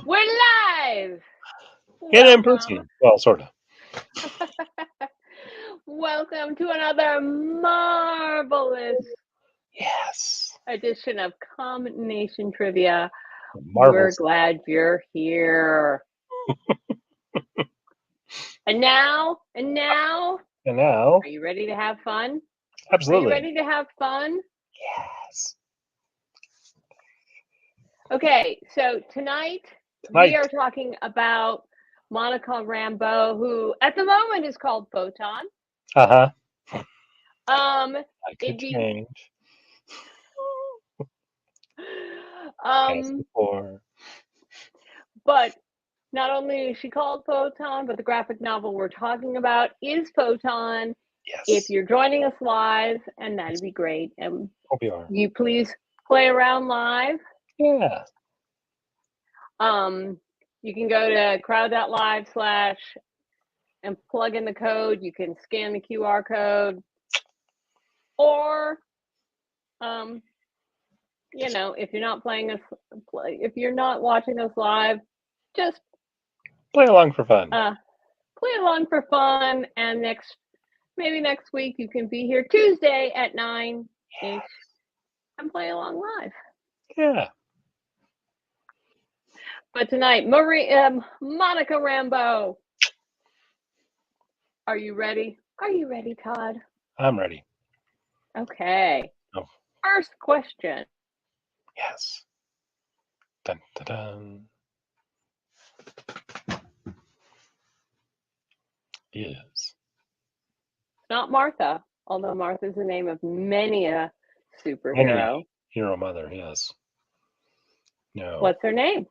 We're live! And in Welcome. person. Well, sort of. Welcome to another marvelous Yes. edition of Combination Trivia. We're Marbles. glad you're here. And now, And now, are you ready to have fun? Are absolutely. you ready to have fun? Yes. Okay, so tonight we are talking about Monica Rambeau, who at the moment is called Photon. I It'd could be change. As before. But not only is she called Photon, but the graphic novel we're talking about is Photon. Yes. If you're joining us live, and that'd be great. And Hope you are. you please play around live. Yeah. You can go to crowd.live/ and plug in the code. You can scan the QR code. Or if you're not if you're not watching us live, just play along for fun. Play along for fun, and maybe next week you can be here Tuesday at 9-ish and play along live. Yeah. But tonight, Monica Rambeau. Are you ready? Are you ready, Todd? I'm ready. Okay. Oh. First question. Yes. Dun, dun, dun. Is. Not Martha, although Martha's the name of many a superhero. Hero mother, yes. No. What's her name?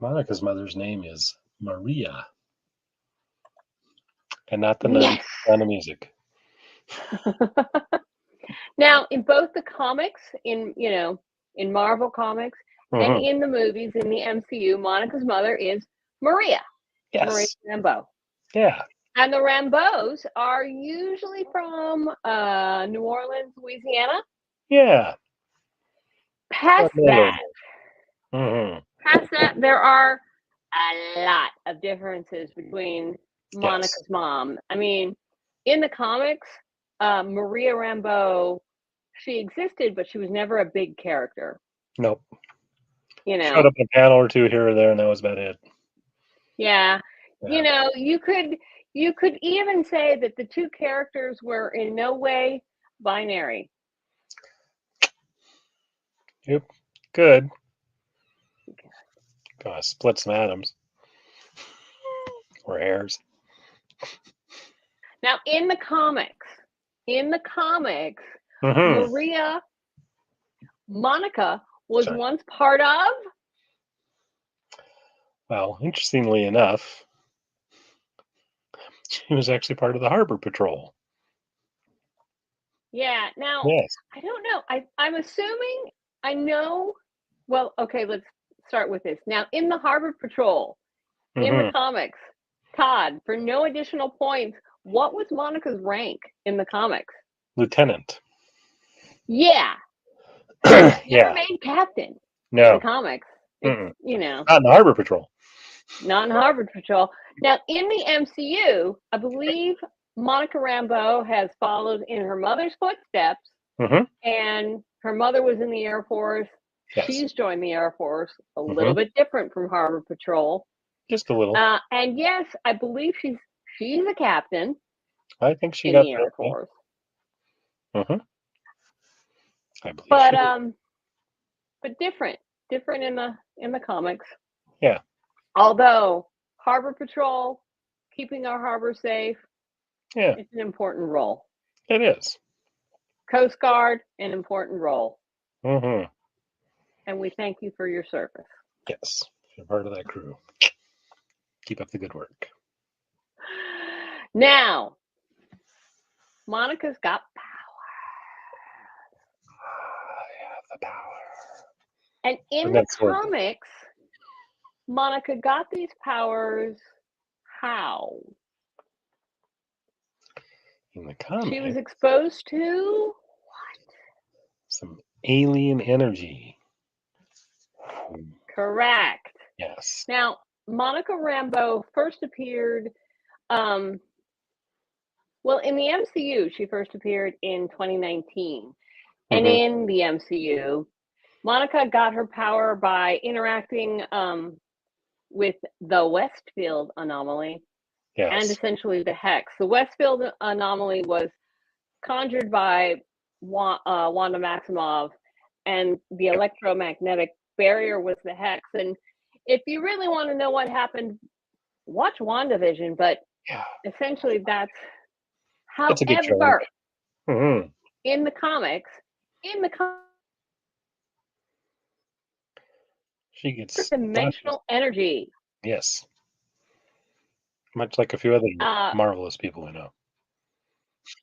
Monica's mother's name is Maria. And not the sound of music. Now, in both the comics, in Marvel comics, and in the movies, in the MCU, Monica's mother is Maria. Yes. Maria Rambeau. Yeah. And the Rambeaus are usually from New Orleans, Louisiana. Yeah. Past that, there are a lot of differences between Monica's mom. I mean, in the comics, Maria Rambeau, she existed, but she was never a big character. Nope. Showed up in a panel or two here or there, and that was about it. Yeah. You could even say that the two characters were in no way binary. Yep. Good. Gotta split some atoms. Or hairs. Now, in the comics, Monica was once part of. Well, interestingly enough, she was actually part of the Harbor Patrol. Yeah. Now, I don't know. I'm assuming I know. Well, okay, let's start with this. Now, in the Harbor Patrol, in the comics, Todd, for no additional points, what was Monica's rank in the comics? Lieutenant. Yeah. Never made captain. No. In the comics. It's, Not in the Harbor Patrol. Not in the Harbor Patrol. Now, in the MCU, I believe Monica Rambeau has followed in her mother's footsteps, and her mother was in the Air Force. Yes. She's joined the Air Force, a little bit different from Harbor Patrol. Just a little. And yes, I believe she's a captain. I think she got the Air Force. I believe but different in the comics. Yeah. Although Harbor Patrol, keeping our harbor safe, it's an important role. It is. Coast Guard, an important role. And we thank you for your service. Yes, you're part of that crew. Keep up the good work. Now, Monica's got power. The power. And in the comics, Monica got these powers how? In the comics, she was exposed to what? Some alien energy. Correct. Yes. Now, Monica Rambeau first appeared, well, in the MCU, she first appeared in 2019. And in the MCU, Monica got her power by interacting with the Westfield anomaly and essentially the Hex. The Westfield anomaly was conjured by Wanda Maximoff, and the electromagnetic barrier was the Hex. And if you really want to know what happened, watch WandaVision, but essentially that's however in the comics, she gets dimensional energy. Yes. Much like a few other marvelous people we know.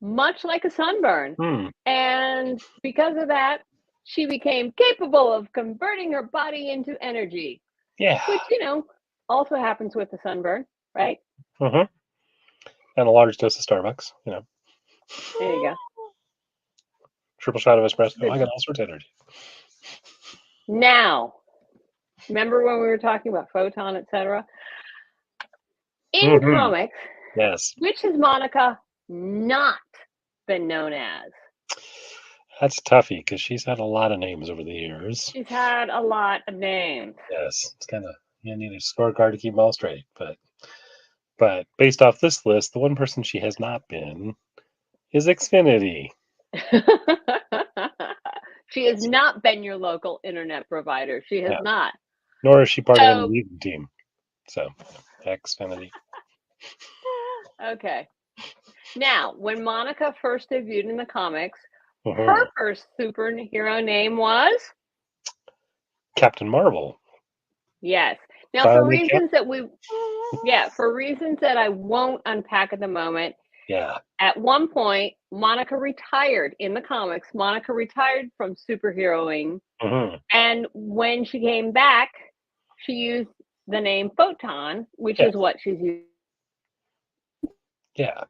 Much like a sunburn. And because of that, she became capable of converting her body into energy. Yeah. Which, also happens with the sunburn, right? And a large dose of Starbucks, There you go. Triple shot of espresso. I got all sorts of energy. Now, remember when we were talking about Photon, etc.? In comics, which has Monica not been known as? That's toughy because she's had a lot of names over the years. She's had a lot of names. Yes, it's kind of, you need a scorecard to keep them all straight. But based off this list, the one person she has not been is Xfinity. She has not been your local internet provider. She has not. Nor is she part of any leading team. So, Xfinity. Okay. Now, when Monica first debuted in the comics, her first superhero name was? Captain Marvel. Yes. Now, for reasons that I won't unpack at the moment. Yeah. At one point, Monica retired in the comics. Monica retired from superheroing. And when she came back, she used the name Photon, which is what she's using. Yeah.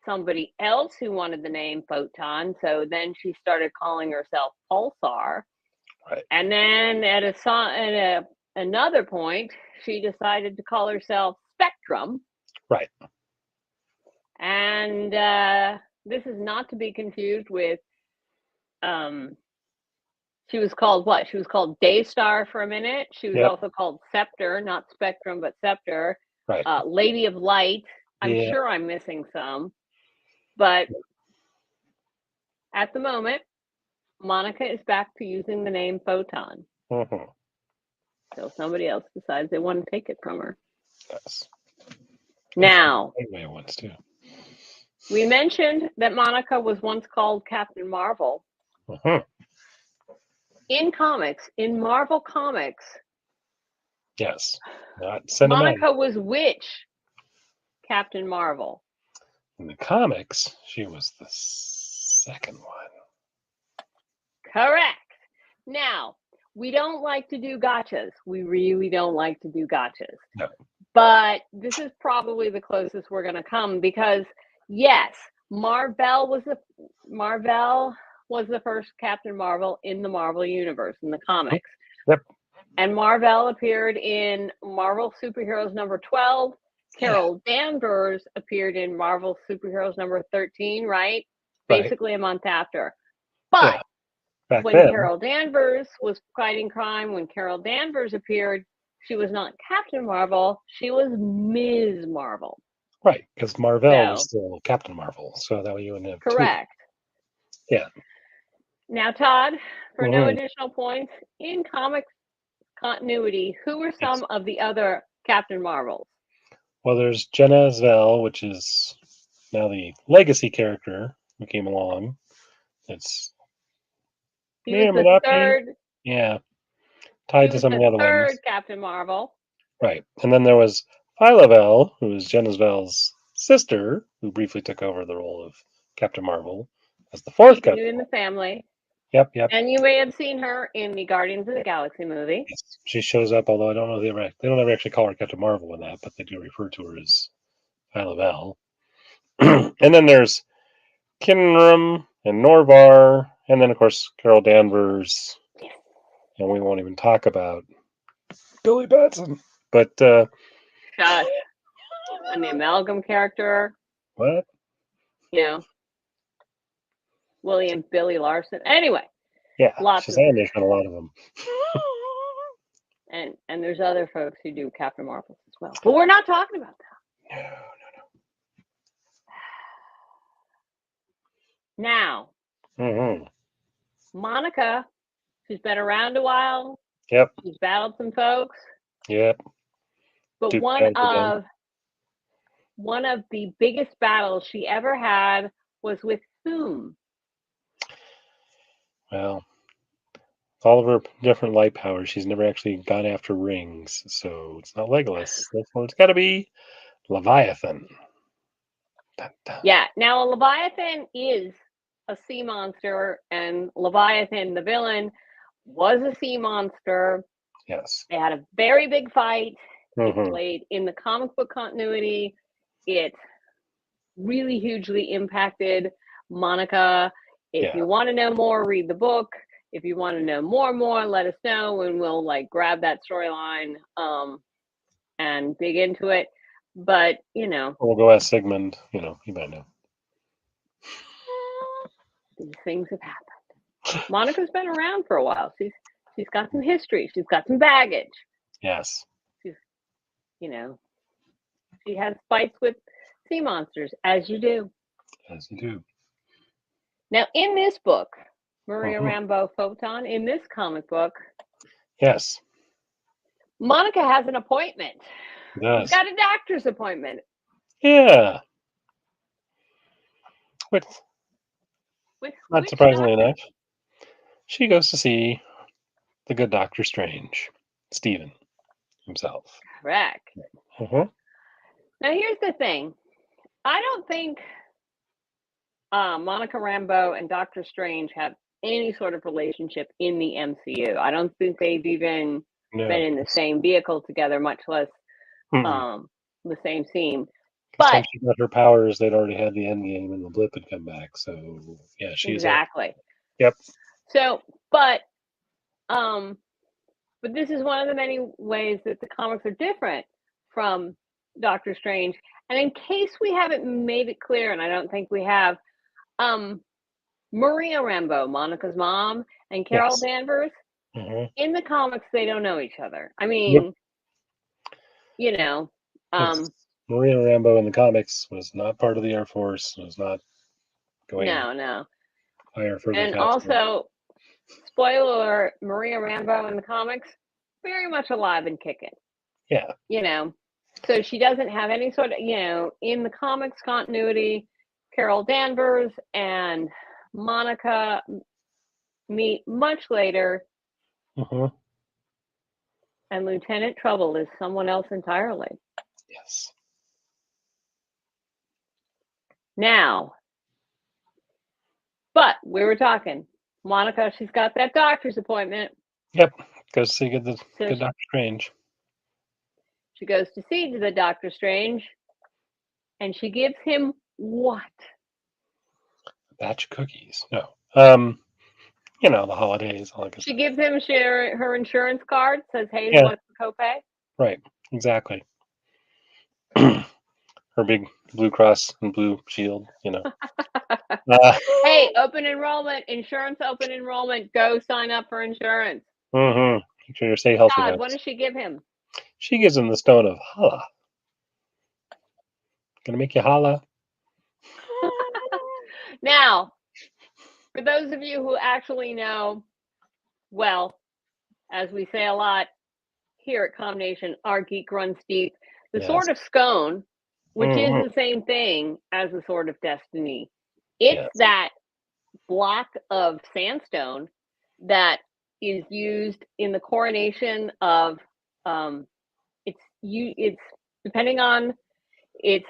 Somebody else who wanted the name Photon, so then she started calling herself Pulsar. Right. And then at another point, she decided to call herself Spectrum. Right. And this is not to be confused with, she was called what? She was called Daystar for a minute. She was also called Scepter, not Spectrum, but Scepter. Right. Lady of Light. I'm sure I'm missing some. But at the moment, Monica is back to using the name Photon. So somebody else decides they want to take it from her. Yes. Now, wants to. We mentioned that Monica was once called Captain Marvel. In comics, in Marvel Comics. Yes. Monica was which Captain Marvel? In the comics, she was the second one. Correct. Now, we don't like to do gotchas. We really don't like to do gotchas. No. But this is probably the closest we're going to come because, yes, Marvel was the first Captain Marvel in the Marvel Universe, in the comics. Yep. And Marvel appeared in Marvel Superheroes number 12. Carol Danvers appeared in Marvel Superheroes number 13, right? Basically a month after. But when Carol Danvers was fighting crime, when Carol Danvers appeared, she was not Captain Marvel, she was Ms. Marvel. Right, because Marvel was still Captain Marvel, so that way you wouldn't have correct. Two. Yeah. Now, Todd, for no additional points, in comic continuity, who are some of the other Captain Marvels? Well, there's Jenna Zell, which is now the legacy character who came along. It's he was the third. Yeah. Tied to some of the other ones. Third Captain Marvel. Right. And then there was Phyla-Vell, who was Jenna Zell's sister, who briefly took over the role of Captain Marvel as the fourth Captain. In the family. Yep. And you may have seen her in the Guardians of the Galaxy movie. Yes. She shows up, although I don't know if they don't ever actually call her Captain Marvel in that, but they do refer to her as Phyla-Vell. And then there's Kinram and and then of course Carol Danvers. And we won't even talk about Billy Batson. But Shush. And the amalgam character. What? William Billy Larson. Anyway. Yeah, lots Shazam, there's been a lot of them. And there's other folks who do Captain Marvel as well. But we're not talking about that. No. Now, Monica, she's been around a while. Yep. She's battled some folks. Yep. But one of the biggest battles she ever had was with whom? Well, all of her different light powers, she's never actually gone after rings, so it's not Legolas. Therefore, it's got to be Leviathan. Dun, dun. Yeah. Now, a Leviathan is a sea monster, and Leviathan, the villain, was a sea monster. Yes. They had a very big fight. It played in the comic book continuity. It really hugely impacted Monica. If you want to know more, read the book. If you want to know more, let us know, and we'll grab that storyline and dig into it. But we'll go ask Sigmund. He might know. These things have happened. Monica's been around for a while. She's got some history. She's got some baggage. Yes. She's she has fights with sea monsters, as you do. As you do. Now, in this book, Maria Rambeau Photon, in this comic book, yes, Monica has an appointment. She does. She's got a doctor's appointment. Yeah. Not surprisingly enough, she goes to see the good Doctor Strange, Stephen himself. Correct. Now, here's the thing. I don't think Monica Rambeau and Doctor Strange have any sort of relationship in the MCU. I don't think they've even been in the same vehicle together, much less the same scene. But she got her powers, they'd already had the Endgame and the blip had come back. So yeah, she's exactly. Yep. So, but this is one of the many ways that the comics are different from Doctor Strange. And in case we haven't made it clear, and I don't think we have, Maria Rambeau, Monica's mom, and Carol Danvers, in the comics, they don't know each other. I mean, Maria Rambeau in the comics was not part of the Air Force, was not going higher, further, and faster. Also, spoiler alert, Maria Rambeau in the comics, very much alive and kicking. Yeah. So she doesn't have any sort of, in the comics continuity, Carol Danvers and Monica meet much later. And Lieutenant Trouble is someone else entirely. Yes. Now, but we were talking, Monica, she's got that doctor's appointment. Yep. Goes to see good Doctor Strange. She goes to see the Doctor Strange, and she gives him what? A batch of cookies. No. The holidays. All that she gives him her insurance card, says, hey, what's the copay? Right. Exactly. Her big Blue Cross and Blue Shield, Hey, insurance open enrollment, go sign up for insurance. Make sure you stay healthy. God, what does she give him? She gives him the stone of Hala. Gonna make you holla. Now, for those of you who actually know, well, as we say a lot here at Combination, our geek runs deep. The Sword of Scone, which is the same thing as the Sword of Destiny. It's that block of sandstone that is used in the coronation of it's depending on it's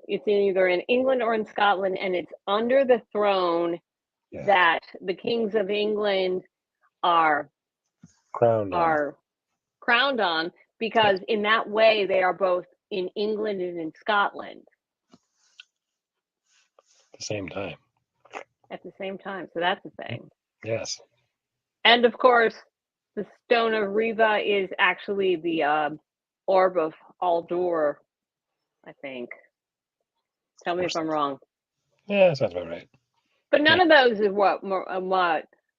either in England or in Scotland, and it's under the throne that the kings of England are crowned on, because in that way they are both in England and in Scotland at the same time. So that's the thing. Yes. And of course, the stone of Riva is actually the orb of Aldur, I think. Tell me if I'm wrong. Yeah, that sounds about right. But none of those is what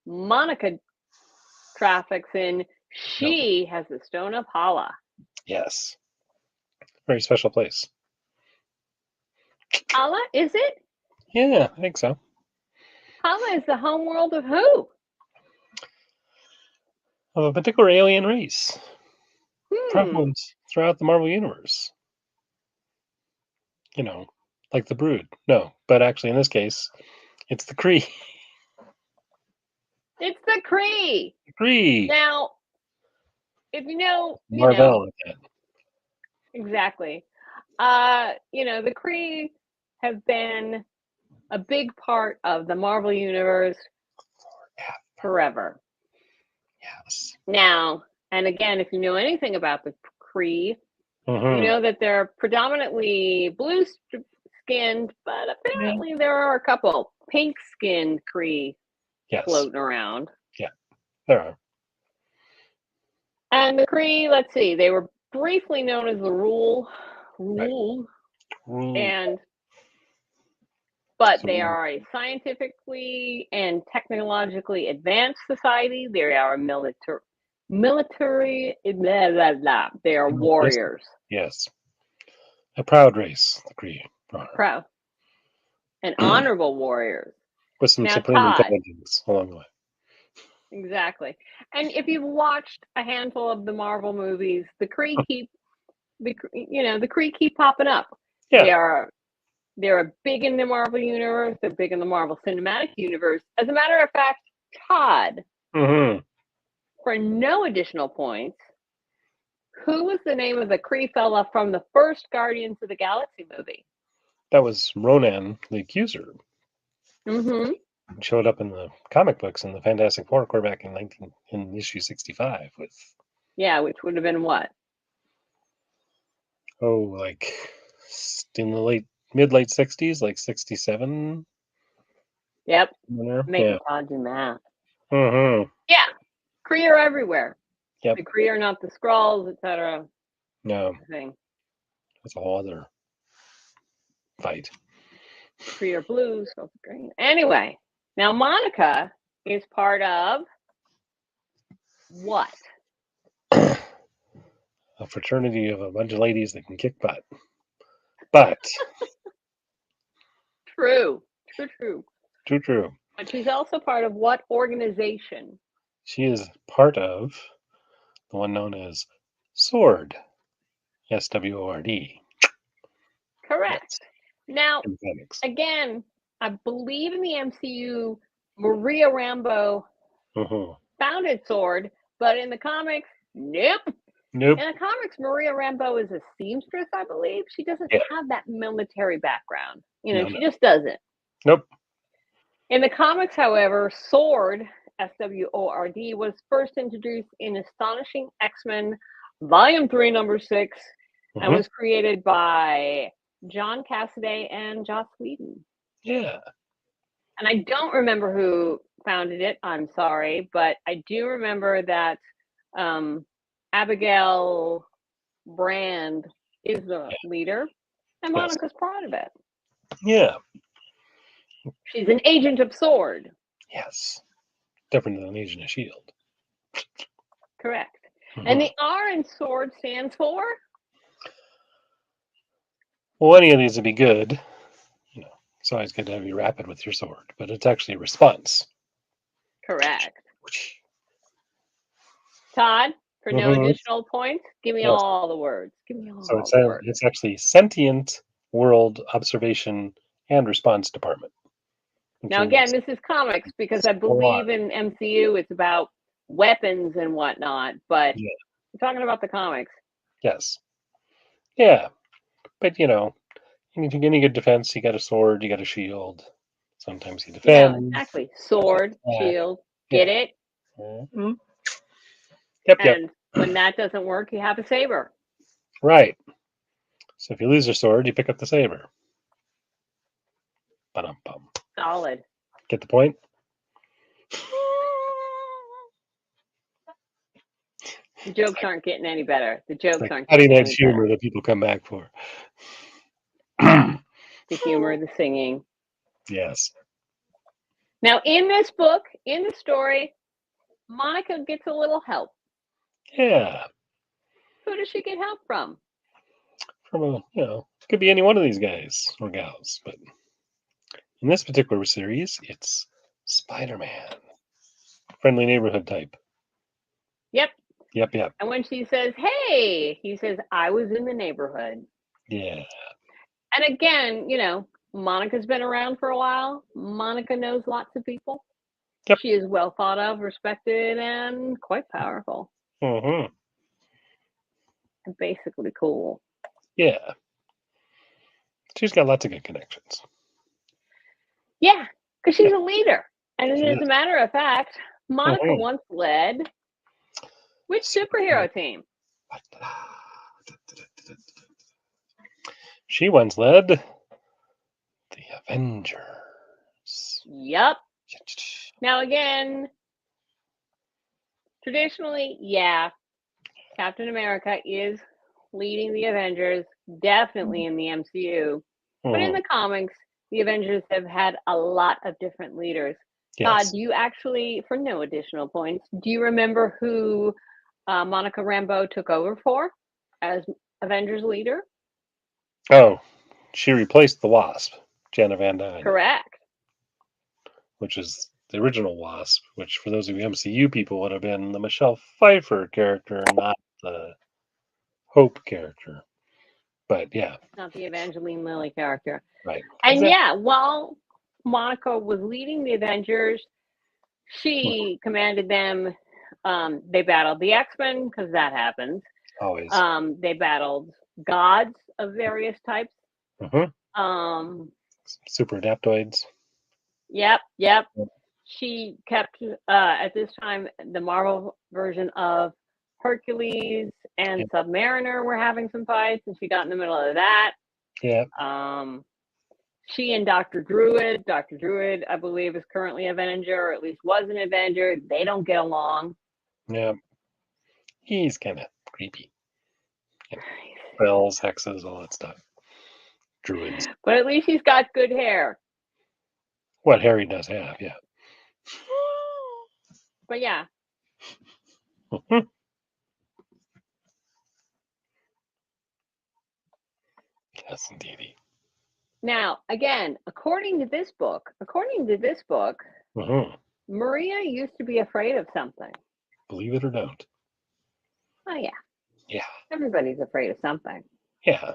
Monica traffics in. She has the stone of Hala. Yes. Very special place. Hala, is it? Yeah, I think so. Hala is the homeworld of who? Of a particular alien race. Hmm. Prevalent throughout the Marvel Universe. You know, like the Brood. No, but actually in this case, it's the Kree. It's the Kree. Kree. Now, if you know, Marvel. Exactly. The Kree have been a big part of the Marvel Universe forever. Yes. Now, and again, if you know anything about the Kree, you know that they're predominantly blue-skinned, but apparently there are a couple pink-skinned Kree floating around. Yeah, there are. And the Kree, let's see, they were briefly known as the Rule, but they are a scientifically and technologically advanced society. They are a military, blah, blah, blah. They are warriors. Yes. A proud race, the Kree. Proud. And honorable warriors. With some now, supreme Todd, intelligence along the way. Exactly. And if you've watched a handful of the Marvel movies, the Kree keep popping up. Yeah. They're big in the Marvel universe. They're big in the Marvel Cinematic Universe. As a matter of fact, Todd, for no additional points, who was the name of the Kree fella from the first Guardians of the Galaxy movie? That was Ronan the Accuser. Mm-hmm. Showed up in the comic books in the Fantastic Four back in issue 65 with. Yeah, which would have been what? Oh, like in the mid-late 60s, like 67. Yep. Making Todd do math. Mm-hmm. Yeah. Kree are everywhere. Yep. The Kree are not the Skrulls, etc. No. That's a whole other fight. The Kree are blue, so green. Anyway, now Monica is part of what? A fraternity of a bunch of ladies that can kick butt. But True. True. But she's also part of what organization? She is part of the one known as SWORD. SWORD. Correct. Yes. Now, again, I believe in the MCU, Maria Rambeau founded SWORD, but in the comics, nope. In the comics, Maria Rambeau is a seamstress, I believe. She doesn't have that military background. She just doesn't. Nope. In the comics, however, SWORD, SWORD, was first introduced in Astonishing X-Men Volume 3, Number 6, and was created by John Cassaday and Joss Whedon. Yeah. And I don't remember who founded it. I'm sorry, but I do remember that Abigail Brand is the leader, and Monica's proud of it. Yeah. She's an agent of SWORD. Yes. Different than an agent of S.H.I.E.L.D. Correct. And the R in SWORD stands for? Well, any of these would be good. It's always good to have you rapid with your sword, but it's actually a response. Correct. Todd, for no additional points, give me all the words. Give me all the words. It's actually Sentient World Observation and Response Department. Now, again, this is comics because I believe in MCU it's about weapons and whatnot, but we're talking about the comics. Yes. Yeah. But, any good defense, you got a sword, you got a shield. Sometimes you defend. Yeah, exactly. Sword, shield, get it? Mm-hmm. Yep. And when that doesn't work, you have a saber. Right. So if you lose your sword, you pick up the saber. Ba-dum-bum. Solid. Get the point? The jokes aren't getting any better. The jokes Like aren't cutting getting edge any humor better. that people come back for. The humor, the singing. Yes. Now, in this book, in the story, Monica gets a little help. Yeah. Who does she get help from? From a, could be any one of these guys or gals, but in this particular series, it's Spider-Man. Friendly neighborhood type. Yep. Yep. And when she says, hey, he says, I was in the neighborhood. Yeah. And again, Monica's been around for a while. Monica knows lots of people. Yep. She is well thought of, respected, and quite powerful. Mm-hmm. And basically cool. Yeah. She's got lots of good connections. Yeah, because she's a leader. And She as is. a matter of fact, Monica once led which superhero team? She once led the Avengers. Yep. Now again, traditionally, yeah, Captain America is leading the Avengers, definitely in the MCU. But in the comics, the Avengers have had a lot of different leaders. Yes. Todd, do you actually, for no additional points, do you remember who Monica Rambeau took over for as Avengers leader? Oh, she replaced the Wasp, Jenna Van Dyne. Correct. Which is the original Wasp, which for those of you MCU people would have been the Michelle Pfeiffer character, not the Hope character. But yeah. Not the Evangeline Lilly character. Right. And yeah, while Monica was leading the Avengers, she commanded them. They battled the X-Men, because that happens. Always. They battled gods of various types. Super adaptoids. Yep. She kept, at this time, the Marvel version of Hercules and Submariner were having some fights, and she got in the middle of that. Yeah. She and Dr. Druid, I believe, is currently an Avenger, or at least was an Avenger. They don't get along. Yeah. He's kind of creepy. Spells, hexes, all that stuff. Druids. But at least he's got good hair. What Harry does have, yeah. But yeah. Yes, indeed. Now, again, according to this book, Maria used to be afraid of something. Believe it or not. Oh, yeah. Yeah. Everybody's afraid of something. Yeah.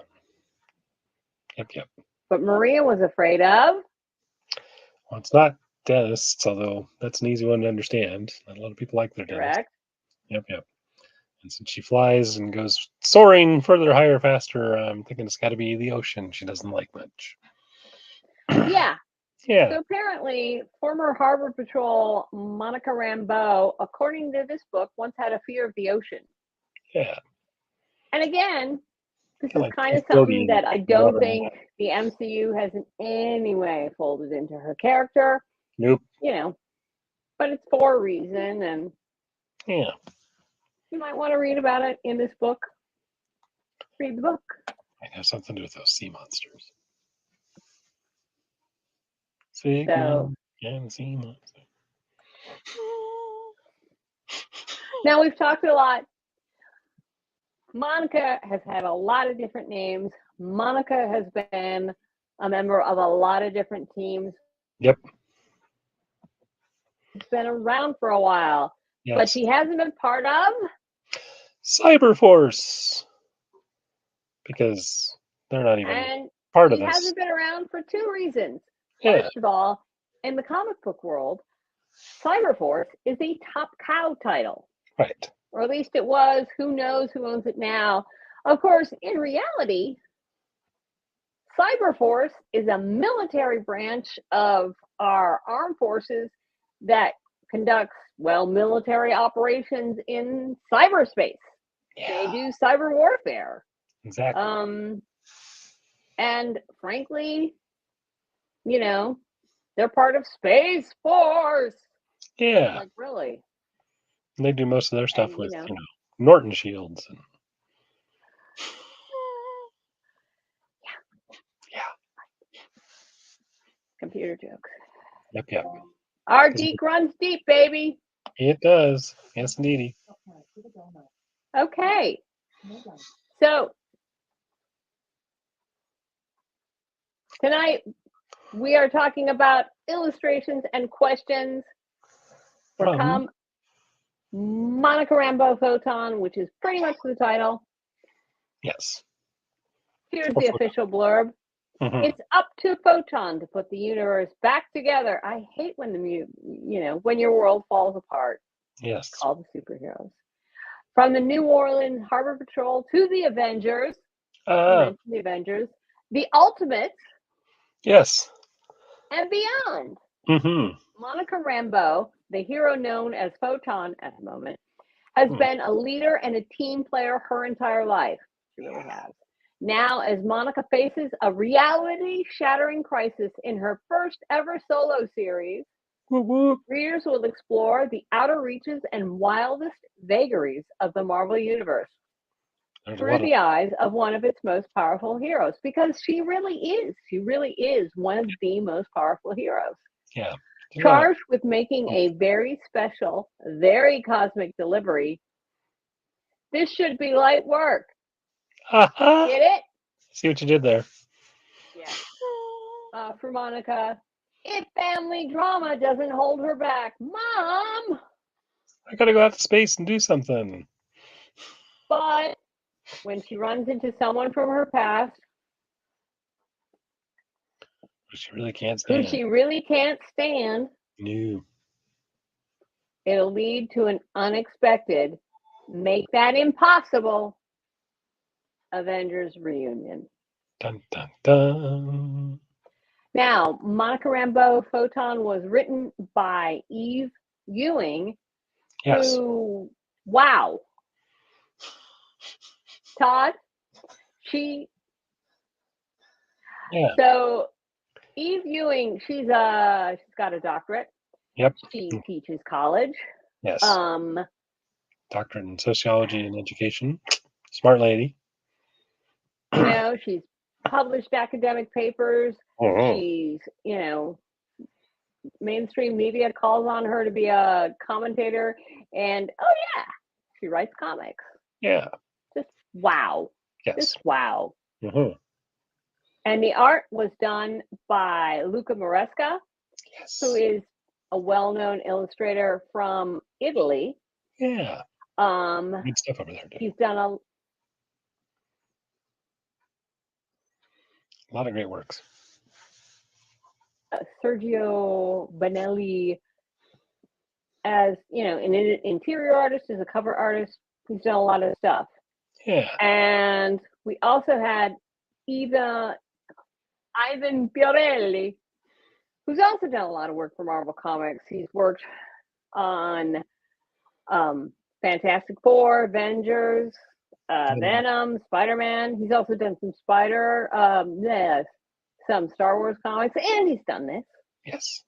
Yep. But Maria was afraid of? Well, it's not dentists, although that's an easy one to understand. Not a lot of people like their dentists. Yep. And since she flies and goes soaring further, higher, faster, I'm thinking it's got to be the ocean she doesn't like much. Yeah. Yeah. So apparently, former Harbor Patrol Monica Rambeau, according to this book, once had a fear of the ocean. Yeah. And again, this is kind of something that I don't think the MCU has in any way folded into her character. Nope. But it's for a reason, and yeah, you might want to read about it in this book. Read the book. Might have something to do with those sea monsters. Sea monster. Now, we've talked a lot. Monica has had a lot of different names. Monica has been a member of a lot of different teams. Yep. She's been around for a while. Yes. But she hasn't been part of Cyberforce. Because they're not even part of this. She hasn't been around for two reasons. Yeah. First of all, in the comic book world, Cyberforce is a top cow title. Right. Or at least it was. Who knows who owns it now? Of course, in reality, Cyberforce is a military branch of our armed forces that conducts, military operations in cyberspace. Yeah. They do cyber warfare. Exactly. And frankly, they're part of Space Force. Yeah. Like, really? And they do most of their stuff with, Norton shields. And... Yeah. Computer jokes. Yep. Our geek runs deep, baby. It does. Yes, indeedy. Okay. So tonight we are talking about illustrations and questions from Monica Rambeau Photon, which is pretty much the title. Yes. Here's the official blurb. It's up to Photon to put the universe back together. I hate when when your world falls apart. Yes. Call the superheroes. From the New Orleans Harbor Patrol to the Avengers. The Avengers. The Ultimates. Yes. And beyond. Monica Rambeau, the hero known as Photon at the moment, has been a leader and a team player her entire life. She really has. Now, as Monica faces a reality-shattering crisis in her first ever solo series, readers will explore the outer reaches and wildest vagaries of the Marvel Universe through the eyes of one of its most powerful heroes, because she really is. She really is one of the most powerful heroes. Yeah. Charged with making a very special, very cosmic delivery. This should be light work. Get it? See what you did there. Yeah. For Monica, if family drama doesn't hold her back, Mom! I gotta go out to space and do something. But when she runs into someone from her past, who she really can't stand. No. It'll lead to an unexpected, make that impossible, Avengers reunion. Dun, dun, dun. Now, Monica Rambeau Photon was written by Eve Ewing, who, wow. Todd, So Eve Ewing, she's got a doctorate. Yep. She teaches college. Yes. Doctorate in sociology and education. Smart lady. She's published academic papers. She's, mainstream media calls on her to be a commentator. And, she writes comics. Yeah. Just wow. Yes. Just wow. And the art was done by Luca Maresca, who is a well-known illustrator from Italy. Yeah. Good stuff over there, dude. He's done a lot of great works. Sergio Bonelli, as an interior artist, as a cover artist, he's done a lot of stuff. Yeah. And we also had Ivan Fiorelli, who's also done a lot of work for Marvel Comics. He's worked on Fantastic Four, Avengers, Venom, Spider-Man. He's also done some some Star Wars comics, and he's done this. Yes.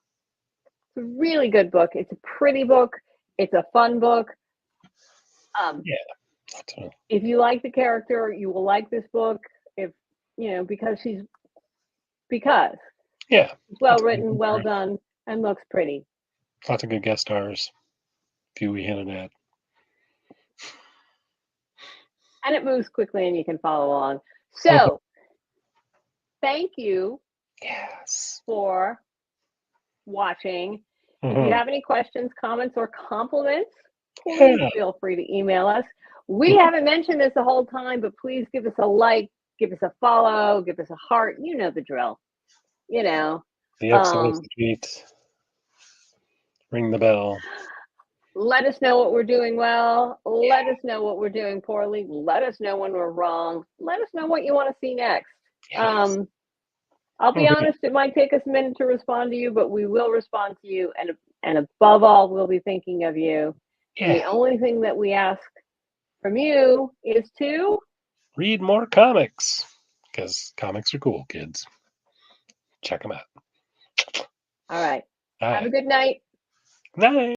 It's a really good book. It's a pretty book. It's a fun book. If you like the character, you will like this book. Because it's well written, well done, and looks pretty. Lots of good guest stars. A few we hinted at. And it moves quickly, and you can follow along. So, thank you. Yes. For watching. If you have any questions, comments, or compliments, please feel free to email us. We haven't mentioned this the whole time, but please give us a like, give us a follow, give us a heart. You know the drill. The XOS tweet. Ring the bell. Let us know what we're doing well. Let us know what we're doing poorly. Let us know when we're wrong. Let us know what you want to see next. Yes. I'll be honest, it might take us a minute to respond to you, but we will respond to you. And above all, we'll be thinking of you. Yeah. And the only thing that we ask from you is to read more comics, because comics are cool, kids. Check them out. All right. Have a good night. Night.